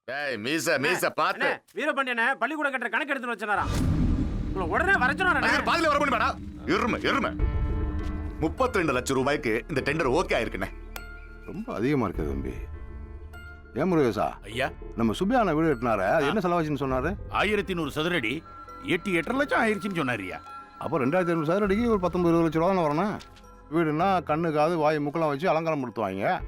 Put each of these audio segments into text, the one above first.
டேய் மீச பாத்து. வீரபாண்டியனே பள்ளிக்கூடம் கட்டுற கணக்கு எடுத்து வச்சனாரா? உடனே வரச்சனாரா? பாதியில வர பண்ணி வேணா. இருமை. 32 லட்சம் ரூபாய்க்கு இந்த டெண்டர் ஓகே ஆயிருக்குண்ணே. ரொம்ப அதிகமா இருக்கு தம்பி. ஏன் முருகேசா? ஐயா, நம்ம சுப்பியான வீடு கட்டினாரு, அது என்ன செலவாச்சுன்னு சொன்னாரு? 1100 சதுரடி 8 லட்சம் ஆயிருச்சுன்னு சொன்னாரியா. அப்போ 2500 சதுரடிக்கு ஒரு 19-20 லட்ச ரூபா தானே வரணும். வீடுனா கண்ணு காது வாய் முக்கெல்லாம் வச்சு அலங்காரம் கொடுத்துவாங்க.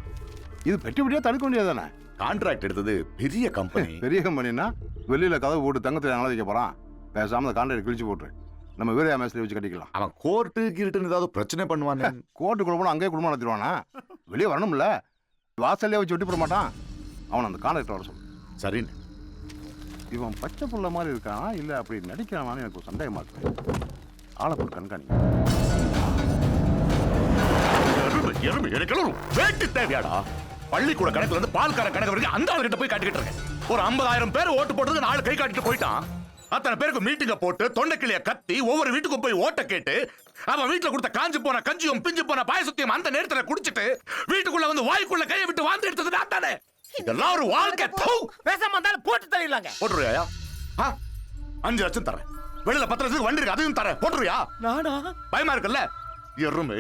இது பெட்டி பெட்டியா தடுக்க வேண்டியது தானே? கான்ட்ராக்ட் எடுத்தது பெரிய கம்பெனி. பெரிய கம்பெனின்னா வெளியில கதவு போட்டு தங்கத்தை அழ வைக்க போறான். பேசாம அந்த கான்ட்ராக்ட் கிழிச்சு போட்டு நம்ம வீர மேஸ்திரி வச்சு கட்டிக்கலாம். அவன் கோர்ட்டு கீர்ட்டுன்னு ஏதாவது பிரச்சனை பண்ணுவானே. கோர்ட்டுக்குள்ள போனா அங்கேயே குடும்பம் நடத்திடுவானா? வெளியே வரணும்ல, வாசல்லே வச்சு வெட்டி போட மாட்டான். அவன் அந்த கான்ட்ராக்ட் வர சொல்லு. சரின்னு. இவன் பச்சை புள்ள மாதிரி இருக்கானா இல்ல அப்படி நடிக்கிறானான்னு எனக்கு ஒரு சந்தேகமா இருக்கு. ஆளை போட்டு கண்காணி. வேட்டு தேவையாடா? பள்ளிக்கூட கணக்குல இருந்து பால்கார கணக்கு வரைக்கும் அந்த ஆளுகிட்ட போய் காட்டிக்கிட்டு இருக்கேன். ஒரு 50,000 பேர் ஓட்டு போட்டது 4 கை காட்டிட்டு போயிட்டான். அத்தனை பேருக்கு மீட்டிங்க போட்டு தொண்டைக்கிளிய கத்தி ஒவ்வொரு வீட்டுக்கும் போய் ஓட்ட கேட்டு அவன் வீட்டுல கொடுத்த காஞ்சு போன கஞ்சியும் பிஞ்சு போன பாயசத்தையும் அந்த நேரத்துல குடிச்சிட்டு வீட்டுக்குள்ள வந்து வாய்க்குள்ள கையை விட்டு வாழ்ந்து எடுத்தது நான் தானே. இதெல்லாம் ஒரு வாழ்க்கை. பேசாம இருந்தாலும் போட்டு தள்ளிடலாங்க. போட்டுருவியா? 5 லட்சம் தரேன். வெளியில 10 லட்சத்துக்கு வண்டி இருக்கு, அதையும் தரேன். போட்டுருவியா? நானா? பயமா இருக்குல்ல? எருமை.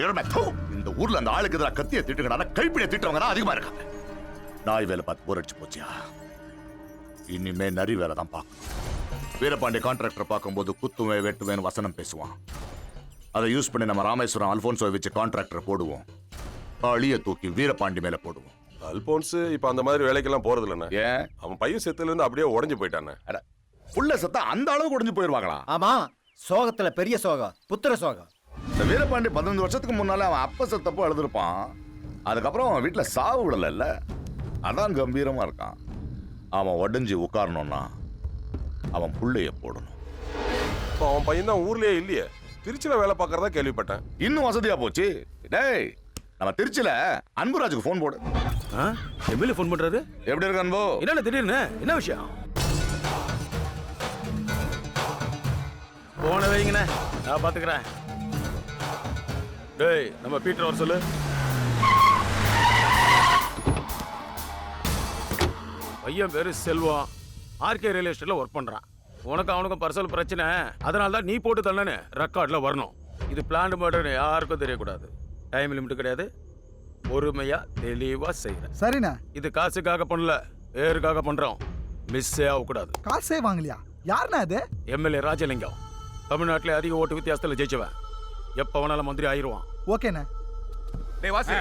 இந்த ஊர்ல அந்த ஆளுக்கு எதிராக கத்திய திட்டுங்கடா, கைப்பிடிய திட்டுறவங்க தான் அதிகமா இருக்காங்க. நாய் வேலை பார்த்து போர் அடிச்சு போச்சியா? இனிமே நரி வேலை தான் பார்க்கணும். வீரபாண்டிய கான்ட்ராக்டர் பார்க்கும்போது குத்துவே வெட்டுவேன்னு வசனம் பேசுவான். அதை யூஸ் பண்ணி நம்ம ராமேஸ்வரம் அல்போன்சோ வச்சு கான்ட்ராக்டர் போடுவோம். அழிய தூக்கி வீரபாண்டி மேல போடுவோம். அல்போன்ஸ் இப்ப அந்த மாதிரி வேலைக்கெல்லாம் போறது இல்லைண்ணே. ஏன்? அவன் பையன் செத்துல இருந்து அப்படியே உடஞ்சு போயிட்டானே. புள்ள சத்தா அந்த அளவுக்கு உடஞ்சு போயிருவாங்களா? ஆமா, சோகத்துல பெரிய சோகம், புத்திர சோகம். இந்த வீரபாண்டி 15 வருஷத்துக்கு முன்னால அவன் அப்ப சத்தப்போ எழுதிருப்பான். அதுக்கப்புறம் அவன் வீட்டுல சாவு விடல. அதான் கம்பீரமா இருக்கான். அவன் உடஞ்சி உட்காரணும்னா அவன் புள்ளைய போடணும். அவன் பையன் தான் ஊர்லயே இல்லையே, திருச்சியில வேலை பார்க்கறதா கேள்விப்பட்டேன். இன்னும் வசதியா போச்சு. டேய், நம்ம திருச்சியில அன்புராஜுக்கு போன் போடு. எம்எல்ஏ ஃபோன் பண்றாரு. எப்படி இருக்கு அன்பு? என்ன திடீர்னு என்ன விஷயம்? போன வைங்கண்ணே, நான் பாத்துக்கிறேன். டேய், நம்ம பீட்டர் வர சொல்லு. பையன் பேரு செல்வம், ஆர்கே ரியல் எஸ்டேட்ல ஒர்க் பண்றான். உனக்கு அவனுக்கும் பர்சனல் பிரச்சனை, அதனால தான் நீ போட்டு தள்ளனே ரெக்கார்ட்ல வரணும். இது பிளான் மர்டர், யாருக்கும் தெரியக்கூடாது. டைம் லிமிட் கிடையாது. பொறுமையா தெளிவா செய்யறேன். சரிண்ணா. இது காசுக்காக பண்ணல, பேருக்காக பண்றோம். மிஸ்ஸே ஆகக்கூடாது. காசே வாங்கலையா? யாருண்ணா அது? எம்எல்ஏ ராஜலிங்கம், தமிழ்நாட்டிலே அதிக ஓட்டு வித்தியாசத்துல ஜெயிச்சவன். எப்ப வேணாலும் மந்திரி ஆயிருவான். ஓகேண்ணா. டேய் வாசு,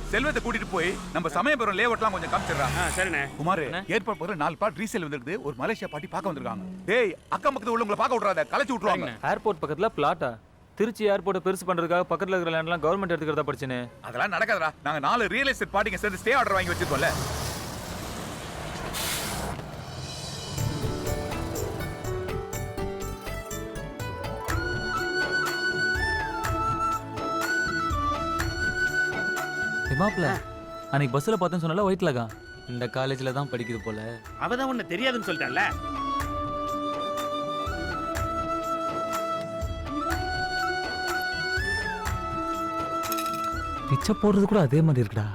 செல்வத்தை கூட்டிட்டு போய் நம்ம சமயபுரம் லேஅவுட்லாம் கொஞ்சம் காமிச்சிடுறா. சரிண்ணே. குமார், ஏற்பாடு போற 4 பாட் ரீசேல் வந்திருக்குது. ஒரு மலேசியா பாட்டி பார்க்க வந்திருக்காங்க. டேய், அக்கம் பக்கத்துல உள்ளவங்களை பார்க்க விட்றாத, கலைச்சு விட்டுருவாங்க. ஏர்போர்ட் பக்கத்துல பிளாட்டா? திருச்சி ஏர்போர்ட்டை பெருசு பண்றதுக்காக பக்கத்துல இருக்கிற லேண்ட்லாம் கவர்மெண்ட் எடுத்துக்கிறதா படிச்சேனே. அதெல்லாம் நடக்காதடா. நாங்க 4 ரியல் எஸ்டேட் பாட்டிங்க சேர்ந்து ஸ்டே ஆர்டர் வாங்கி வச்சிருக்கோம்ல. மாப்ள, அன்னைக்கு பஸ்ல பார்த்தேன்னு சொன்னால ஒயிட்லகா இந்த காலேஜ்ல தான் படிக்குது போல. அவதான் உன்னை தெரியாதுன்னு சொல்லிட்டான்ல. பிச்சை போடுறது கூட அதே மாதிரி இருக்குடா.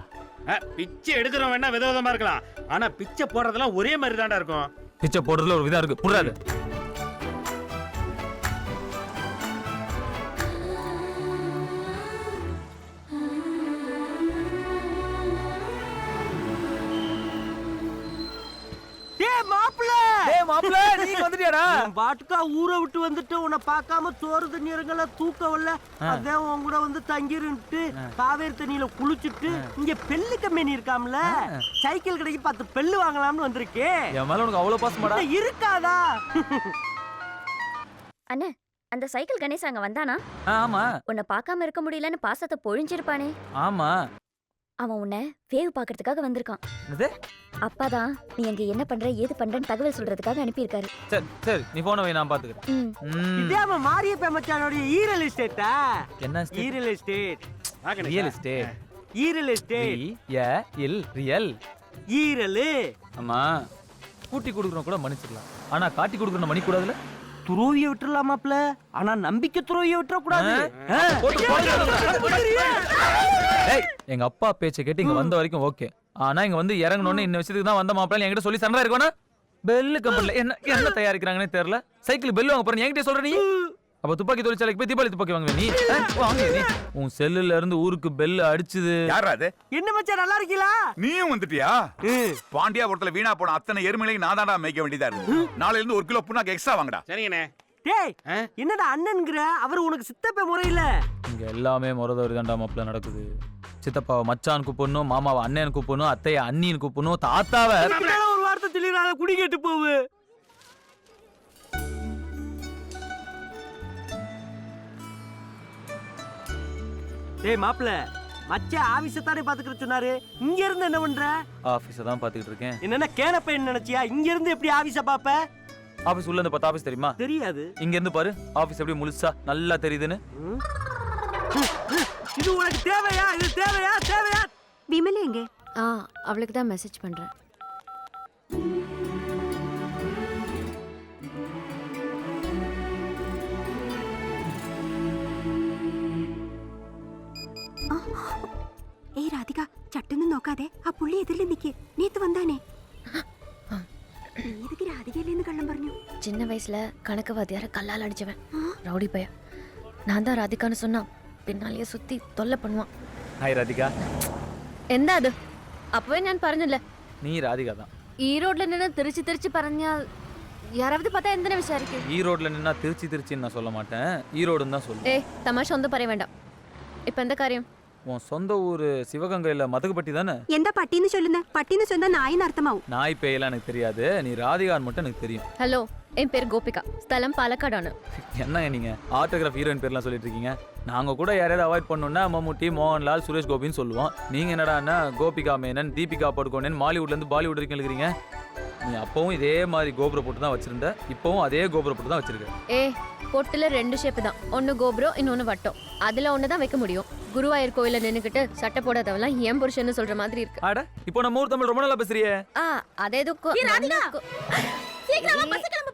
பிச்சை எடுக்கிறவன் வேணா விதவிதமா இருக்கலாம், ஆனா பிச்சை போடுறதெல்லாம் ஒரே மாதிரி தான்டா இருக்கும். பிச்சை போடுறதுல ஒரு விதம் இருக்கு, புரியாது? பாட்டுக்கா ஊரை விட்டு வந்துட்டு உன்னை பார்க்காம சோறு தண்ணி இறங்கல, தூக்கம் வரல. அதான் உன் கூட வந்து தங்கிருந்துட்டு காவேரி தண்ணியில குளிச்சுட்டு இங்க பெல்லு கம்பெனி இருக்காம்ல, சைக்கிள் கடைக்கு 10 பெல்லு வாங்கலாம்னு வந்திருக்கேன். என் மேல உனக்கு அவ்வளவு பாசமாடா? இருக்காதா? அண்ணே, அந்த சைக்கிள் கணேஷ் அங்க வந்தானா? ஆமா. உன்னை பார்க்காம இருக்க முடியலன்னு பாசத்தை பொழிஞ்சிருப்பானே. ஆமா. அவன் உன்னை வேவ் பாக்குறதுக்காக வந்திருக்கான். அப்பாதான் நீ அங்க என்ன பண்ற ஏது பண்றன்னு தகவல் சொல்றதுக்காக அனுப்பியிருக்காரு. சரி சரி, நீ போன வை, நான் பாத்துக்கிறேன். இதே அவன் மாரியப்ப மச்சானோட ஈரல் எஸ்டேட்டா? என்ன ஈரல் எஸ்டேட்? Real estate. ஈரல் எஸ்டேட். ரியல் ஈரல். ஆமா, கூட்டி கொடுக்குறோம் கூட மன்னிச்சிடலாம், ஆனா காட்டி கொடுக்குறோம் மன்னிக்க கூடாதுல. துரோவிய விட்டுறலாமாப்ல, ஆனா நம்பிக்கை துரோவிய விட்டுற கூடாது. எங்க அப்பா பேச்சை கேட்டு இங்க வந்த வரைக்கும் ஓகே, ஆனா இங்க வந்து இறங்கணும்னு இந்த விஷயத்துக்கு தான் வந்த மாப்பிள்ள என்கிட்ட சொல்லி சண்டை இருக்கணும். பெல்லு கம்பெனில என்ன தயாரிக்கிறாங்கன்னே தெரியல. சைக்கிள் பெல் வாங்க போறேன் என்கிட்ட சொல்ற நீ. அப்ப துப்பாக்கி தொழிற்சாலைக்கு போய் தீபாவளி துப்பாக்கி வாங்குவே நீ. வாங்க நீ. உன் செல்லுல இருந்து ஊருக்கு பெல் அடிச்சுது. யாரா அது? என்ன மச்சான் நல்லா இருக்கீங்களா? நீயும் வந்துட்டியா? பாண்டியாபுரத்துல வீணா போன அத்தனை எருமைகளையும் நான் தான்டா மேய்க்க வேண்டியதா இருக்கு. நாளைல இருந்து 1 கிலோ புண்ணாக்கு எக்ஸ்ட்ரா வாங்கடா. சரிங்கண்ணே. டேய் என்னடா அண்ணன்ங்கற அவர் உனக்கு சித்தப்ப முறையில. இங்க எல்லாமே முறதவரி தாண்டா மாப்பிள்ள நடக்குது. சித்தப்பாவை மச்சான் கூப்பிடணும், மாமாவை அண்ணன் கூப்பிடணும், அத்தையை அண்ணின்னு கூப்பிடணும், தாத்தாவை ஒரு வார்த்தை சொல்லிடுறாங்க குடி கேட்டு போவு. டேய் மாப்ள மச்சான் ஆபீஸ தானே பாத்துக்கிற சொன்னாரு. இங்க இருந்து என்ன பண்ற? ஆபீஸ தான் பாத்துக்கிட்டு இருக்கேன். என்னன்னா கேனப்பையன் நினைச்சியா? இங்க இருந்து எப்படி ஆபீஸ பாப்ப? ஆபீஸ் உள்ள இருந்து 10 ஆபீஸ் தெரியுமா? தெரியாது. இங்க இருந்து பாரு ஆபீஸ் எப்படி முழுசா நல்லா தெரியுதுன்னு. இது உனக்கு தேவையா? இது தேவையா? தேவையா? விமலே எங்க? அவளுக்கு தான் மெசேஜ் பண்றேன். ഏയ് രാധിക ചട്ടൊന്നും നോക്കാതെ ആ പുള്ളി എതിരിൽ നിൽക്ക്. നേത്ത് വന്നാനേ നീതൊക്കെ രാധികയില്ലെന്ന് കള്ളം പറഞ്ഞു. சின்ன வயசுல கணக்கு வாத்தியார கல்லால் அடிச்சவன் ரவுடி பைய. நான் தான் ராதிகான்னு சொன்னா பின்னாலேயே சுத்தி தொல்லை பண்ணுவான். ஹாய் ராதிகா. എന്താ അത്? அப்பவே ഞാൻ പറഞ്ഞില്ലേ നീ രാധിക தான். ഈറോഡിൽ നിന്ന് തിരിച്ച് തിരിച്ച് പറഞ്ഞാൽ யாராவது பார்த்தா എന്തിനാ വിചാരിക്കും? ஈரோட்ல நின்னா திருச்சின்னு நான் சொல்ல மாட்டேன், ஈரோடுன்னு தான் சொல்லுவேன். ஏய் தமாஷா ஒன்றும் പറയ வேண்டாம். இப்போ எந்த காரியம்? உன் சொந்த ஊரு சிவகங்கையில மதகுப்பட்டி தானே? എന്താ പട്ടിന്ന് ചൊല്ലുന്നത്? പട്ടിന്ന് சொன்னா நாயின்னு அர்த்தமாവും. நாய் பேயெல்லாம் எனக்கு தெரியாது, நீ ராதிகான்னு மட்டும் எனக்கு தெரியும். ஹலோ, என் பேர் கோபிகா, ஸ்தலம் பாலக்காடானு. என்னங்க நீங்க ஆட்டோகிராஃப் ஹீரோயின் பேர்லாம் சொல்லிட்டு இருக்கீங்க? நாங்க கூட யாரையாவது அவாய்ட் பண்ணோம்னா மம்முட்டி, மோகன்லால், சுரேஷ் கோபின்னு சொல்லுவோம். நீங்க என்னடான்னா கோபிகா மேனன், தீபிகா படுகோனன், மாலிவுட்ல இருந்து பாலிவுட் வரைக்கும் எழுதுறீங்க. நீ அப்பவும் இதே மாதிரி கோபுரம் போட்டு தான் வச்சிருந்த, இப்பவும் அதே கோபுரம் போட்டு தான் வச்சிருக்க. ஏய் பொட்டுல 2 ஷேப் தான், ஒன்னு கோபுரம் இன்னொன்னு வட்டம். அதுல ஒன்னு தான் வைக்க முடியும். குருவாயூர் கோயில நின்னுக்கிட்டு சட்டை போடாதவெல்லாம் ஏன் புருஷன்னு சொல்ற மாதிரி இருக்கு. அட இப்போ நம்ம ஊர் தமிழ் ரொம்ப நல்லா பேசுறியே. அதே துக்கு. சீக்கிரமா பஸ் கிளம்பு.